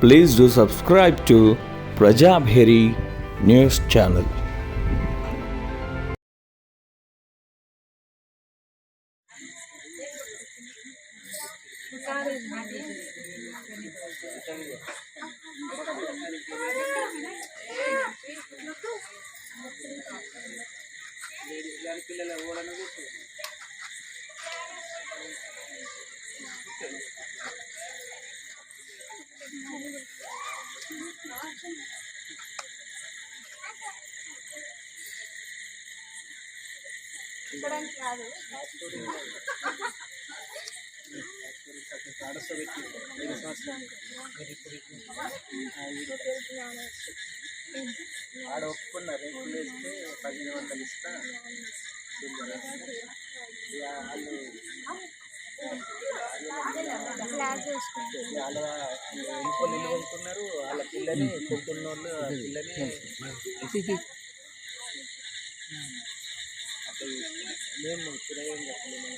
Please do subscribe to Prajabheri News Channel. ఆడ ఒప్పుకున్న రేట్లు వేస్తే 1500 ఇస్తా వాళ్ళు ఎన్నికొల్లు కొనుక్కున్నారు. వాళ్ళ పిల్లని కొడుతున్న వాళ్ళు పిల్లని మేము కిరాయి కట్టలేము.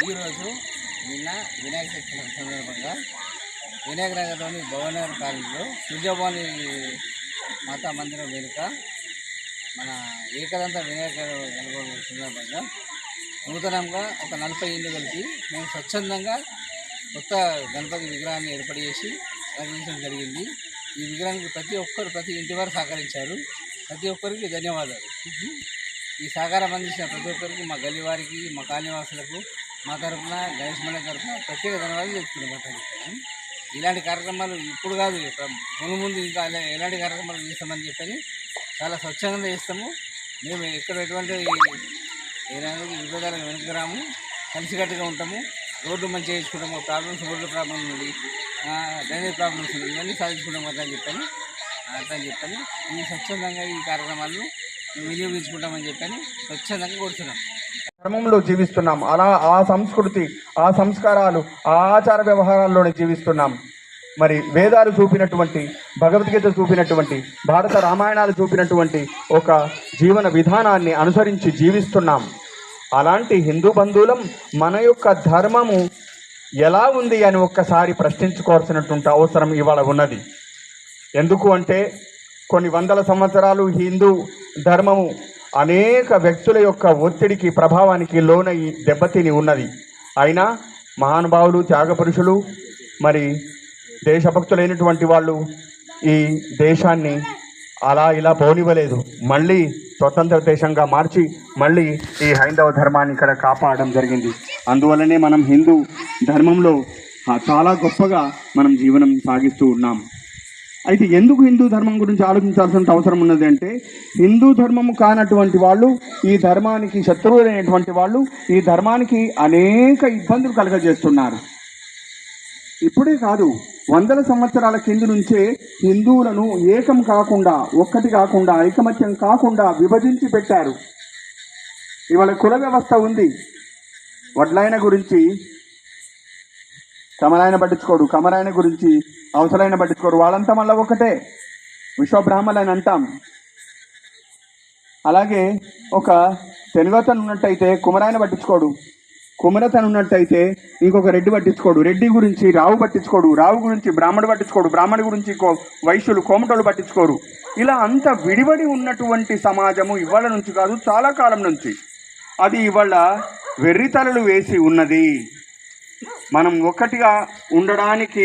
ఈరోజు నిన్న వినాయక చవితి సందర్భంగా వినాయక నగర్లోని భవనగర్ కాలనీలో సూర్యభవాని మాతా మందిరం వెనుక మన ఏకదంత వినాయక నెలకొల్పు సందర్భంగా నూతనంగా ఒక 40 ఇళ్ళు కలిపి మేము స్వచ్ఛందంగా కొత్త గణపతి విగ్రహాన్ని ఏర్పాటు చేసి నిర్వహించడం జరిగింది. ఈ విగ్రహానికి ప్రతి ఇంటి వారు సహకరించారు. ప్రతి ఒక్కరికి ధన్యవాదాలు. ఈ సహకారం అందించిన ప్రతి ఒక్కరికి, మా గల్లీ వారికి, మా కాలనీవాసులకు మా తరఫున, గణేష్ మండలి తరఫున ప్రత్యేక ధన్యవాదాలు చెప్తున్నాం. ఇలాంటి కార్యక్రమాలు ఇప్పుడు కాదు, ముందు ఇంకా ఎలాంటి కార్యక్రమాలు చేస్తామని చెప్పని చాలా స్వచ్ఛందంగా చేస్తాము. మేము ఎక్కడ ఎటువంటి విభేదాలకు వెనక్కి రాము, కలిసికట్టుగా ఉంటాము. రోడ్లు మంచిగా వేసుకుంటాము. రోడ్డు ప్రాబ్లమ్స్ ఉంది, డ్రైనేజ్ ప్రాబ్లమ్స్ ఉంది, ఇవన్నీ సాధించుకుంటాము అట్లా చెప్పని ఈ స్వచ్ఛందంగా ఈ కార్యక్రమాలను వినియోగించుకుంటామని చెప్పని స్వచ్ఛందంగా కోరుతున్నాం. ధర్మంలో జీవిస్తున్నాం. అలా ఆ సంస్కృతి, ఆ సంస్కారాలు, ఆ ఆచార వ్యవహారాల్లోనే జీవిస్తున్నాం. మరి వేదాలు చూపినటువంటి, భగవద్గీత చూపినటువంటి, భారత రామాయణాలు చూపినటువంటి ఒక జీవన విధానాన్ని అనుసరించి జీవిస్తున్నాం. అలాంటి హిందూ బంధువులం మన యొక్క ధర్మము ఎలా ఉంది అని ఒక్కసారి ప్రశ్నించుకోవాల్సినటువంటి అవసరం ఇవాళ ఉన్నది. ఎందుకు అంటే కొన్ని వందల సంవత్సరాలు హిందూ ధర్మము అనేక వ్యక్తుల యొక్క ఒత్తిడికి, ప్రభావానికి లోనై దెబ్బతిని ఉన్నది. అయినా మహానుభావులు, త్యాగపురుషులు, మరి దేశభక్తులైనటువంటి వాళ్ళు ఈ దేశాన్ని అలా ఇలా పోనివ్వలేదు. మళ్ళీ స్వతంత్ర దేశంగా మార్చి మళ్ళీ ఈ హైందవ ధర్మాన్ని ఇక్కడ కాపాడడం జరిగింది. అందువల్లనే మనం హిందూ ధర్మంలో చాలా గొప్పగా మనం జీవనం సాగిస్తూ ఉన్నాం. అయితే ఎందుకు హిందూ ధర్మం గురించి ఆలోచించాల్సిన అవసరం ఉన్నది అంటే, హిందూ ధర్మము కానటువంటి వాళ్ళు, ఈ ధర్మానికి శత్రువులైనటువంటి వాళ్ళు ఈ ధర్మానికి అనేక ఇబ్బందులు కలుగజేస్తున్నారు. ఇప్పుడే కాదు, వందల సంవత్సరాల కింది నుంచే హిందువులను ఏకం కాకుండా, ఒక్కటి కాకుండా, ఐకమత్యం కాకుండా విభజించి పెట్టారు. ఇవాళ కుల వ్యవస్థ ఉంది. వడ్లాయన గురించి కమరాయన పట్టించుకోడు, కమరాయన గురించి అవసరాయన పట్టించుకోడు. వాళ్ళంతా మళ్ళీ ఒకటే, విశ్వబ్రాహ్మణులు అని అంటాం. అలాగే ఒక తెలుగతను ఉన్నట్టయితే కుమరాయన పట్టించుకోడు, కుమరతను ఉన్నట్టయితే ఇంకొక రెడ్డి పట్టించుకోడు, రెడ్డి గురించి రావు పట్టించుకోడు, రావు గురించి బ్రాహ్మడు పట్టించుకోడు, బ్రాహ్మడి గురించి వైశ్యులు, కోమటోళ్ళు పట్టించుకోరు. ఇలా అంత విడివడి ఉన్నటువంటి సమాజము ఇవాళ నుంచి కాదు, చాలా కాలం నుంచి. అది ఇవాళ వెర్రితలలు వేసి ఉన్నది. మనం ఒక్కటిగా ఉండడానికి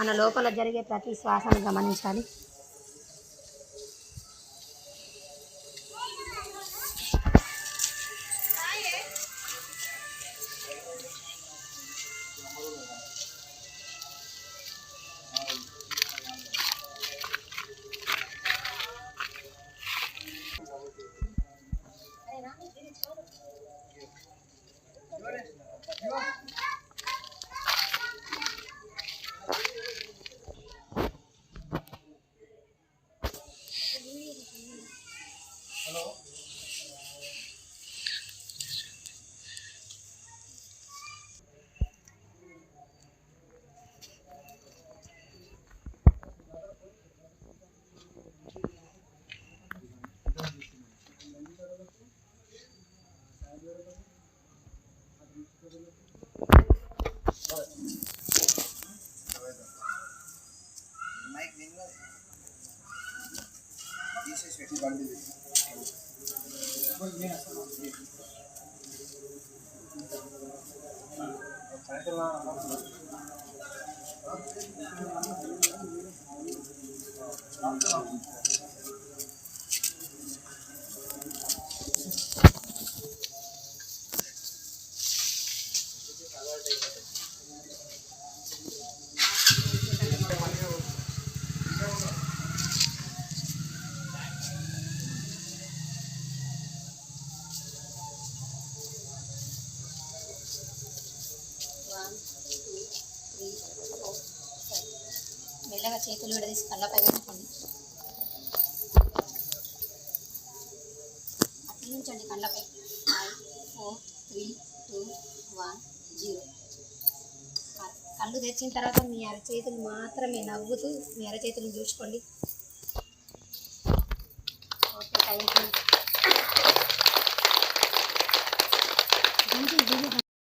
మన లోపల జరిగే ప్రతి శ్వాసను గమనించాలి. మెల్లగా చేతులు విడదీసి కళ్ళపై పెట్టుకోండి. అట్టించండి కళ్ళపై. 5 4 3 2 1 0. కళ్ళు తెచ్చిన తర్వాత మీ అరచేతులు మాత్రమే నవ్వుతూ మీ అరచేతులను చూసుకోండి. Okay, thank you.